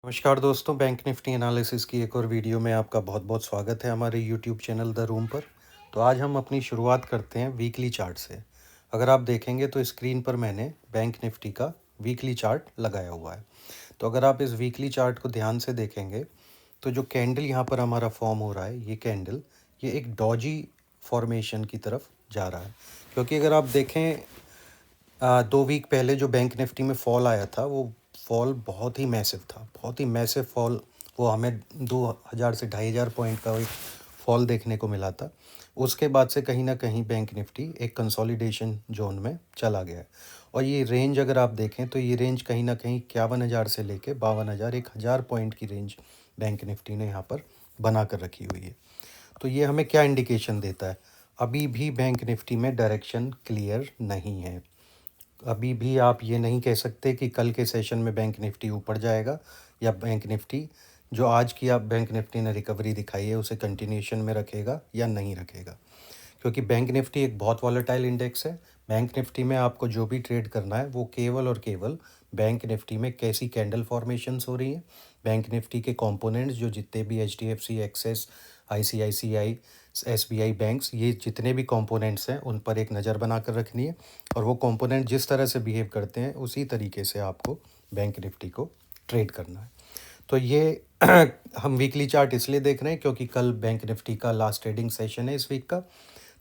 नमस्कार दोस्तों, bank Nifty analysis की एक और वीडियो में आपका बहुत बहुत स्वागत है हमारे यूट्यूब चैनल द रूम पर। तो आज हम अपनी शुरुआत करते हैं वीकली चार्ट से। अगर आप देखेंगे तो स्क्रीन पर मैंने बैंक निफ्टी का वीकली चार्ट लगाया हुआ है। तो अगर आप इस वीकली चार्ट को ध्यान से देखेंगे तो जो कैंडल यहाँ पर हमारा फॉर्म हो रहा है, ये कैंडल ये एक डॉजी फॉर्मेशन की तरफ जा रहा है। क्योंकि अगर आप देखें 2 वीक पहले जो बैंक निफ्टी में फॉल आया था, वो फॉल बहुत ही मैसिव था, बहुत ही मैसिव फॉल। वो हमें 2000 से 2500 पॉइंट का एक फॉल देखने को मिला था। उसके बाद से कहीं ना कहीं बैंक निफ्टी एक कंसोलिडेशन जोन में चला गया है। और ये रेंज अगर आप देखें तो ये रेंज कहीं ना कहीं 51,000 से लेके 52,000 1000 पॉइंट की रेंज बैंक निफ्टी ने यहाँ पर बना कर रखी हुई है। तो ये हमें क्या इंडिकेशन देता है? अभी भी बैंक निफ्टी में डायरेक्शन क्लियर नहीं है। अभी भी आप ये नहीं कह सकते कि कल के सेशन में बैंक निफ्टी ऊपर जाएगा या बैंक निफ्टी जो आज की आप बैंक निफ्टी ने रिकवरी दिखाई है उसे कंटिन्यूशन में रखेगा या नहीं रखेगा। क्योंकि बैंक निफ्टी एक बहुत वॉलेटाइल इंडेक्स है। बैंक निफ्टी में आपको जो भी ट्रेड करना है वो केवल और केवल बैंक निफ्टी में कैसी कैंडल फॉर्मेशंस हो रही हैं, बैंक निफ्टी के कंपोनेंट्स जो जितने भी HDFC, axis, ICICI, SBI banks, ये जितने भी कंपोनेंट्स हैं उन पर एक नज़र बना कर रखनी है। और वो कंपोनेंट जिस तरह से बिहेव करते हैं उसी तरीके से आपको बैंक निफ्टी को ट्रेड करना है। तो ये हम वीकली चार्ट इसलिए देख रहे हैं क्योंकि कल बैंक निफ्टी का लास्ट ट्रेडिंग सेशन है इस वीक का।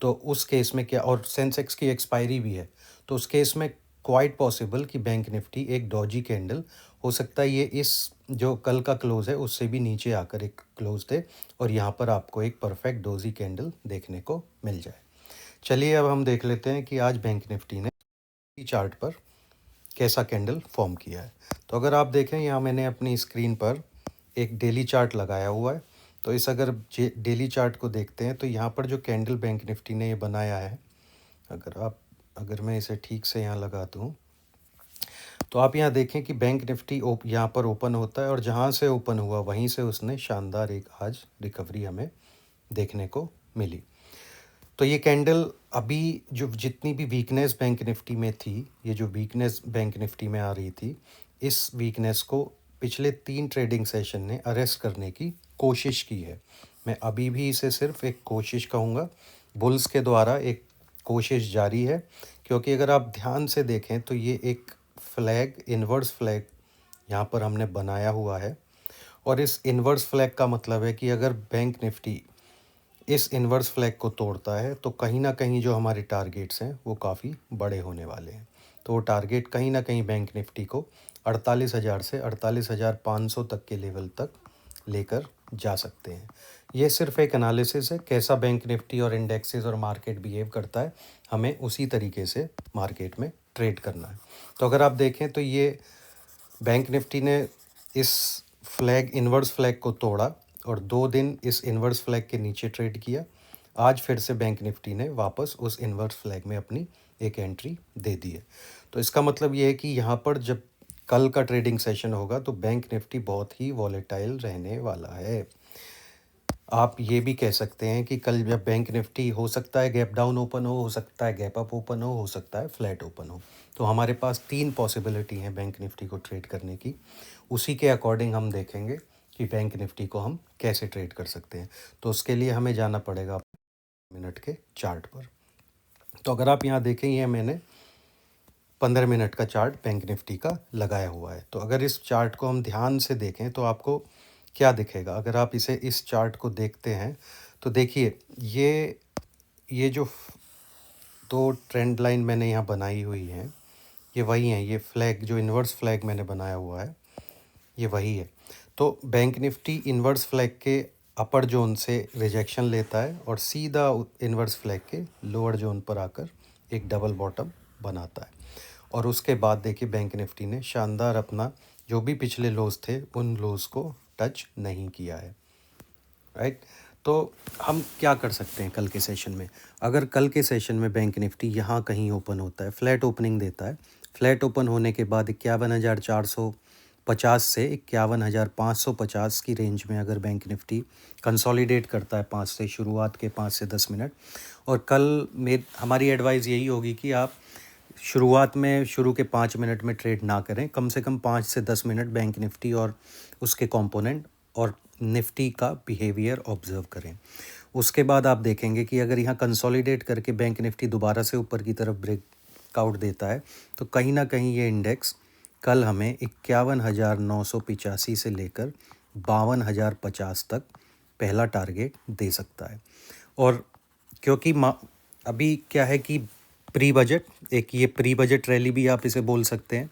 तो उस केस में क्या, और सेंसेक्स की एक्सपायरी भी है, तो उस केस में क्वाइट पॉसिबल कि बैंक निफ्टी एक डॉजी कैंडल हो सकता है, ये इस जो कल का क्लोज़ है उससे भी नीचे आकर एक क्लोज दे और यहाँ पर आपको एक परफेक्ट डोजी कैंडल देखने को मिल जाए। चलिए अब हम देख लेते हैं कि आज बैंक निफ्टी ने चार्ट पर कैसा कैंडल फॉर्म किया है। तो अगर आप देखें, यहाँ मैंने अपनी स्क्रीन पर एक डेली चार्ट लगाया हुआ है। तो इस अगर डेली चार्ट को देखते हैं तो यहाँ पर जो कैंडल बैंक निफ्टी ने ये बनाया है, अगर मैं इसे ठीक से यहाँ लगाता हूँ तो आप यहाँ देखें कि बैंक निफ्टी यहाँ पर ओपन होता है और जहाँ से ओपन हुआ वहीं से उसने शानदार एक आज रिकवरी हमें देखने को मिली। तो ये कैंडल अभी जो जितनी भी वीकनेस बैंक निफ्टी में थी, ये जो वीकनेस बैंक निफ्टी में आ रही थी, इस वीकनेस को पिछले 3 ट्रेडिंग सेशन ने अरेस्ट करने की कोशिश की है। मैं अभी भी इसे सिर्फ एक कोशिश कहूँगा, बुल्स के द्वारा एक कोशिश जारी है। क्योंकि अगर आप ध्यान से देखें तो ये एक फ्लैग, इन्वर्स फ्लैग यहाँ पर हमने बनाया हुआ है। और इस इन्वर्स फ्लैग का मतलब है कि अगर बैंक निफ्टी इस इन्वर्स फ्लैग को तोड़ता है तो कहीं ना कहीं जो हमारे टारगेट्स हैं वो काफ़ी बड़े होने वाले हैं। तो वो टारगेट कहीं ना कहीं बैंक निफ्टी को 48,000 से 48,500 तक के लेवल तक लेकर जा सकते हैं। ये सिर्फ एक एनालिसिस है, कैसा बैंक निफ्टी और इंडेक्सेस और मार्केट बिहेव करता है, हमें उसी तरीके से मार्केट में ट्रेड करना है। तो अगर आप देखें तो ये बैंक निफ्टी ने इस फ्लैग, इन्वर्स फ्लैग को तोड़ा और 2 दिन इस इन्वर्स फ्लैग के नीचे ट्रेड किया। आज फिर से बैंक निफ्टी ने वापस उस इन्वर्स फ्लैग में अपनी एक एंट्री दे दी है। तो इसका मतलब ये है कि यहाँ पर जब कल का ट्रेडिंग सेशन होगा तो बैंक निफ्टी बहुत ही वॉलेटाइल रहने वाला है। आप ये भी कह सकते हैं कि कल जब बैंक निफ्टी हो सकता है गैप डाउन ओपन हो सकता है गैप अप ओपन हो सकता है फ्लैट ओपन हो। तो हमारे पास 3 पॉसिबिलिटी हैं बैंक निफ्टी को ट्रेड करने की। उसी के अकॉर्डिंग हम देखेंगे कि बैंक निफ्टी को हम कैसे ट्रेड कर सकते हैं। तो उसके लिए हमें जाना पड़ेगा मिनट के चार्ट पर। तो अगर आप यहाँ देखें, ये मैंने 15 मिनट का चार्ट बैंक निफ्टी का लगाया हुआ है। तो अगर इस चार्ट को हम ध्यान से देखें तो आपको क्या दिखेगा? अगर आप इस चार्ट को देखते हैं तो देखिए, ये जो 2 ट्रेंड लाइन मैंने यहाँ बनाई हुई हैं, ये वही हैं। ये फ्लैग, जो इन्वर्स फ्लैग मैंने बनाया हुआ है, ये वही है। तो बैंक निफ्टी इन्वर्स फ्लैग के अपर जोन से रिजेक्शन लेता है और सीधा इन्वर्स फ्लैग के लोअर जोन पर आकर एक डबल बॉटम बनाता है। और उसके बाद देखिए बैंक निफ्टी ने शानदार अपना जो भी पिछले लोज थे उन लोज को टच नहीं किया है, राइट। तो हम क्या कर सकते हैं कल के सेशन में? अगर कल के सेशन में बैंक निफ्टी यहाँ कहीं ओपन होता है, फ्लैट ओपनिंग देता है, फ्लैट ओपन होने के बाद 51,450 से 51,550 की रेंज में अगर बैंक निफ्टी कंसोलिडेट करता है 5 से शुरुआत के 5 से 10 मिनट, और कल में हमारी एडवाइस यही होगी कि आप शुरुआत में शुरू के 5 मिनट में ट्रेड ना करें, कम से कम 5 से 10 मिनट बैंक निफ्टी और उसके कंपोनेंट और निफ्टी का बिहेवियर ऑब्जर्व करें। उसके बाद आप देखेंगे कि अगर यहाँ कंसोलिडेट करके बैंक निफ्टी दोबारा से ऊपर की तरफ ब्रेकआउट देता है तो कहीं ना कहीं ये इंडेक्स कल हमें 51,985 से लेकर 52,050 तक पहला टारगेट दे सकता है। और क्योंकि अभी क्या है कि प्री बजट एक ये प्री बजट रैली भी आप इसे बोल सकते हैं,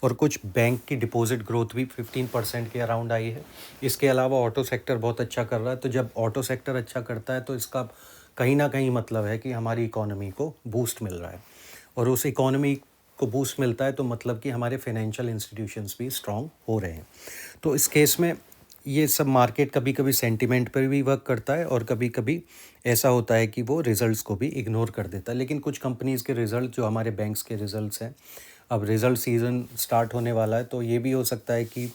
और कुछ बैंक की डिपॉजिट ग्रोथ भी 15% के अराउंड आई है। इसके अलावा ऑटो सेक्टर बहुत अच्छा कर रहा है, तो जब ऑटो सेक्टर अच्छा करता है तो इसका कहीं ना कहीं मतलब है कि हमारी इकोनॉमी को बूस्ट मिल रहा है, और उस इकोनॉमी को बूस्ट मिलता है तो मतलब कि हमारे फाइनेंशियल इंस्टीट्यूशंस भी स्ट्रॉन्ग हो रहे हैं। तो इस केस में ये सब मार्केट कभी कभी सेंटिमेंट पर भी वर्क करता है, और कभी कभी ऐसा होता है कि वो रिज़ल्ट्स को भी इग्नोर कर देता है। लेकिन कुछ कंपनीज़ के रिज़ल्ट जो हमारे बैंक्स के रिज़ल्ट्स हैं, अब रिज़ल्ट सीज़न स्टार्ट होने वाला है, तो ये भी हो सकता है कि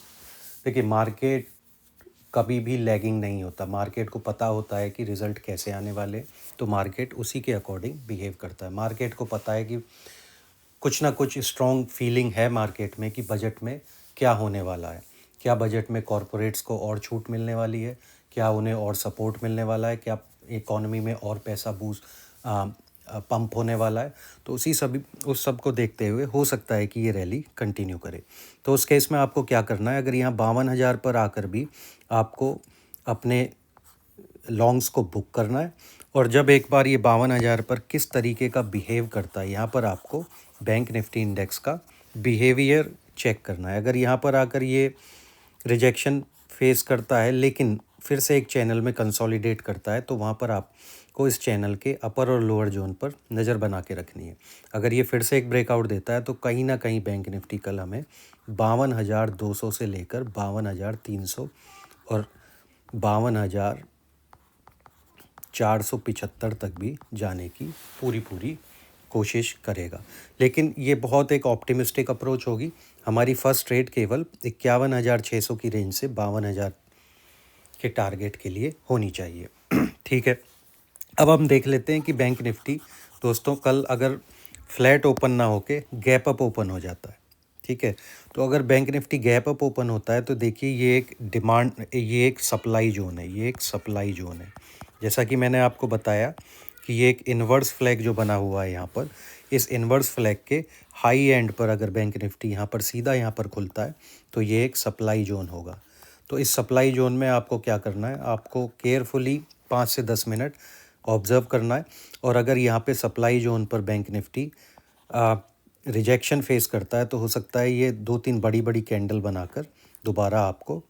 देखिए मार्केट कभी भी लैगिंग नहीं होता। मार्केट को पता होता है कि रिज़ल्ट कैसे आने वाले, तो मार्केट उसी के अकॉर्डिंग बिहेव करता है। मार्केट को पता है कि कुछ ना कुछ स्ट्रॉन्ग फीलिंग है मार्केट में कि बजट में क्या होने वाला है, क्या बजट में कॉरपोरेट्स को और छूट मिलने वाली है, क्या उन्हें और सपोर्ट मिलने वाला है, क्या इकोनॉमी में और पैसा बूस्ट पंप होने वाला है। तो उस सब को देखते हुए हो सकता है कि ये रैली कंटिन्यू करे। तो उस केस में आपको क्या करना है, अगर यहाँ 52,000 पर आकर भी आपको अपने लॉन्ग्स को बुक करना है, और जब एक बार ये 52,000 पर किस तरीके का बिहेव करता है, यहाँ पर आपको बैंक निफ्टी इंडेक्स का बिहेवियर चेक करना है। अगर यहाँ पर आकर ये रिजेक्शन फेस करता है लेकिन फिर से एक चैनल में कंसोलिडेट करता है, तो वहाँ पर आपको इस चैनल के अपर और लोअर जोन पर नज़र बना के रखनी है। अगर ये फिर से एक ब्रेकआउट देता है तो कहीं ना कहीं बैंक निफ्टी कल हमें 52,200 से लेकर 52,300 और 52,475 तक भी जाने की पूरी कोशिश करेगा। लेकिन ये बहुत एक ऑप्टिमिस्टिक अप्रोच होगी। हमारी फर्स्ट ट्रेड केवल 51,600 की रेंज से 52,000 के टारगेट के लिए होनी चाहिए। ठीक है, अब हम देख लेते हैं कि बैंक निफ्टी दोस्तों कल अगर फ्लैट ओपन ना होके गैप अप ओपन हो जाता है, ठीक है, तो अगर bank Nifty gap up open होता है तो देखिए ये एक सप्लाई जोन है, ये एक सप्लाई जोन है। जैसा कि मैंने आपको बताया कि ये एक इन्वर्स फ्लैग जो बना हुआ है यहाँ पर, इस इन्वर्स फ्लैग के हाई एंड पर अगर बैंक निफ्टी यहाँ पर सीधा यहाँ पर खुलता है तो ये एक सप्लाई जोन होगा। तो इस सप्लाई जोन में आपको क्या करना है, आपको केयरफुली 5 से 10 मिनट ऑब्ज़र्व करना है। और अगर यहाँ पे सप्लाई जोन पर बैंक निफ्टी रिजेक्शन फेस करता है तो हो सकता है ये 2-3 बड़ी कैंडल बनाकर दोबारा आपको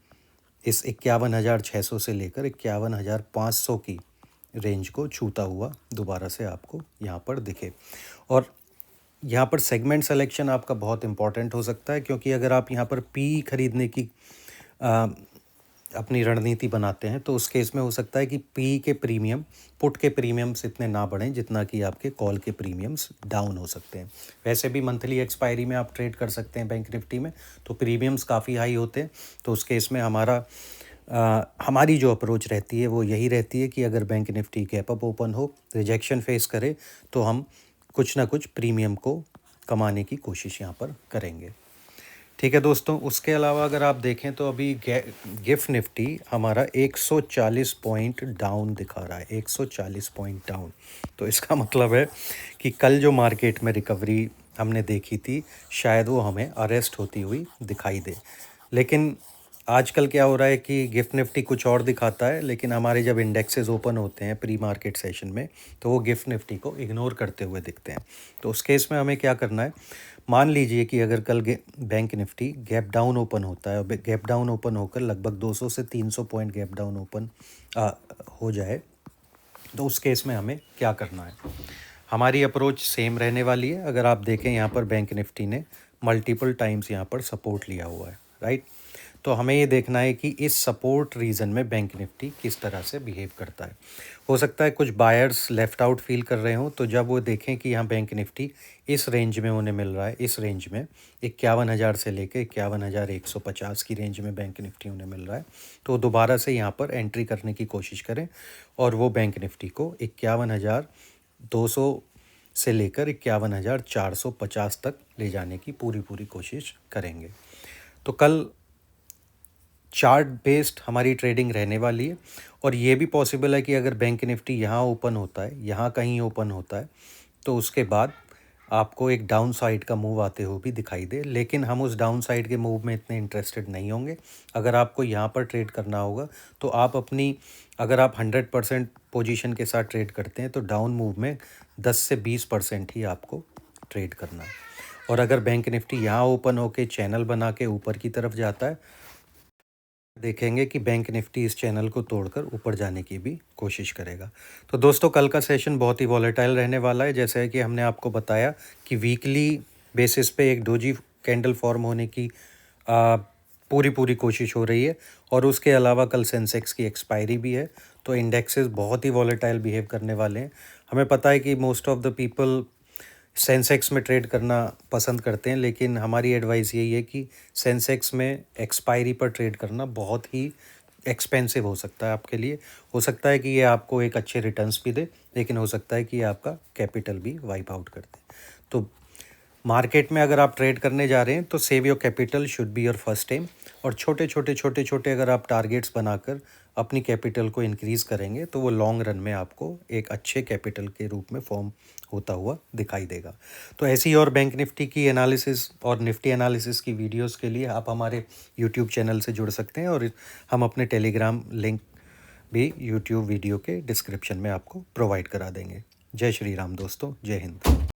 इस 51,600 से लेकर 51,500 की रेंज को छूता हुआ दोबारा से आपको यहाँ पर दिखे। और यहाँ पर सेगमेंट सिलेक्शन आपका बहुत इंपॉर्टेंट हो सकता है, क्योंकि अगर आप यहाँ पर पी खरीदने की अपनी रणनीति बनाते हैं तो उस केस में हो सकता है कि पी के प्रीमियम पुट के प्रीमियम्स इतने ना बढ़ें जितना कि आपके कॉल के प्रीमियम्स डाउन हो सकते हैं। वैसे भी मंथली एक्सपायरी में आप ट्रेड कर सकते हैं बैंक निफ्टी में, तो प्रीमियम्स काफ़ी हाई होते हैं। तो उस केस में हमारी जो अप्रोच रहती है वो यही रहती है कि अगर bank Nifty gap up open हो, रिजेक्शन फेस करे, तो हम कुछ ना कुछ प्रीमियम को कमाने की कोशिश यहाँ पर करेंगे। ठीक है दोस्तों, उसके अलावा अगर आप देखें तो अभी गिफ्ट निफ्टी हमारा 140 पॉइंट डाउन दिखा रहा है, 140 पॉइंट डाउन। तो इसका मतलब है कि कल जो मार्केट में रिकवरी हमने देखी थी शायद वो हमें अरेस्ट होती हुई दिखाई दे। लेकिन आजकल क्या हो रहा है कि गिफ्ट निफ्टी कुछ और दिखाता है, लेकिन हमारे जब इंडेक्सेस ओपन होते हैं प्री मार्केट सेशन में तो वो गिफ्ट निफ्टी को इग्नोर करते हुए दिखते हैं। तो उस केस में हमें क्या करना है, मान लीजिए कि अगर कल bank Nifty gap down open होता है और गैप डाउन ओपन होकर लगभग 200 से 300 पॉइंट गैप डाउन ओपन हो जाए, तो उस केस में हमें क्या करना है। हमारी अप्रोच सेम रहने वाली है। अगर आप देखें यहाँ पर बैंक निफ्टी ने मल्टीपल टाइम्स यहाँ पर सपोर्ट लिया हुआ है, राइट। तो हमें ये देखना है कि इस सपोर्ट रीजन में बैंक निफ्टी किस तरह से बिहेव करता है। हो सकता है कुछ बायर्स लेफ़्ट आउट फील कर रहे हों, तो जब वो देखें कि यहाँ बैंक निफ्टी इस रेंज में उन्हें मिल रहा है, इस रेंज में 51,000 से लेकर 51,150 की रेंज में बैंक निफ्टी उन्हें मिल रहा है, तो दोबारा से यहाँ पर एंट्री करने की कोशिश करें और वो बैंक निफ्टी को 51,200 से लेकर 51,450 तक ले जाने की पूरी कोशिश करेंगे। तो कल चार्ट बेस्ड हमारी ट्रेडिंग रहने वाली है और ये भी पॉसिबल है कि अगर बैंक निफ्टी यहाँ ओपन होता है, यहाँ कहीं ओपन होता है, तो उसके बाद आपको एक डाउन साइड का मूव आते हुए भी दिखाई दे, लेकिन हम उस डाउन साइड के मूव में इतने इंटरेस्टेड नहीं होंगे। अगर आपको यहाँ पर ट्रेड करना होगा तो आप अगर आप 100% पोजीशन के साथ ट्रेड करते हैं तो डाउन मूव में 10 से 20% ही आपको ट्रेड करना है। और अगर बैंक निफ्टी यहाँ ओपन होके चैनल बना के ऊपर की तरफ जाता है, देखेंगे कि बैंक निफ्टी इस चैनल को तोड़कर ऊपर जाने की भी कोशिश करेगा। तो दोस्तों, कल का सेशन बहुत ही वॉलेटाइल रहने वाला है। जैसे कि हमने आपको बताया कि वीकली बेसिस पे एक डोजी कैंडल फॉर्म होने की पूरी कोशिश हो रही है और उसके अलावा कल सेंसेक्स की एक्सपायरी भी है, तो इंडेक्सेस बहुत ही वॉलेटाइल बिहेव करने वाले हैं। हमें पता है कि most of the people Sensex में ट्रेड करना पसंद करते हैं, लेकिन हमारी एडवाइस यही है कि सेंसेक्स में एक्सपायरी पर ट्रेड करना बहुत ही एक्सपेंसिव हो सकता है आपके लिए। हो सकता है कि ये आपको एक अच्छे रिटर्न्स भी दे, लेकिन हो सकता है कि ये आपका कैपिटल भी वाइप आउट कर दे। तो मार्केट में अगर आप ट्रेड करने जा रहे हैं तो save your capital should be your first aim, और छोटे अगर आप टारगेट्स बनाकर अपनी कैपिटल को इंक्रीज़ करेंगे तो वो लॉन्ग रन में आपको एक अच्छे कैपिटल के रूप में फॉर्म होता हुआ दिखाई देगा। तो ऐसी और बैंक निफ्टी की एनालिसिस और निफ्टी एनालिसिस की वीडियोस के लिए आप हमारे यूट्यूब चैनल से जुड़ सकते हैं, और हम अपने टेलीग्राम लिंक भी यूट्यूब वीडियो के डिस्क्रिप्शन में आपको प्रोवाइड करा देंगे। जय श्री राम दोस्तों, जय हिंद।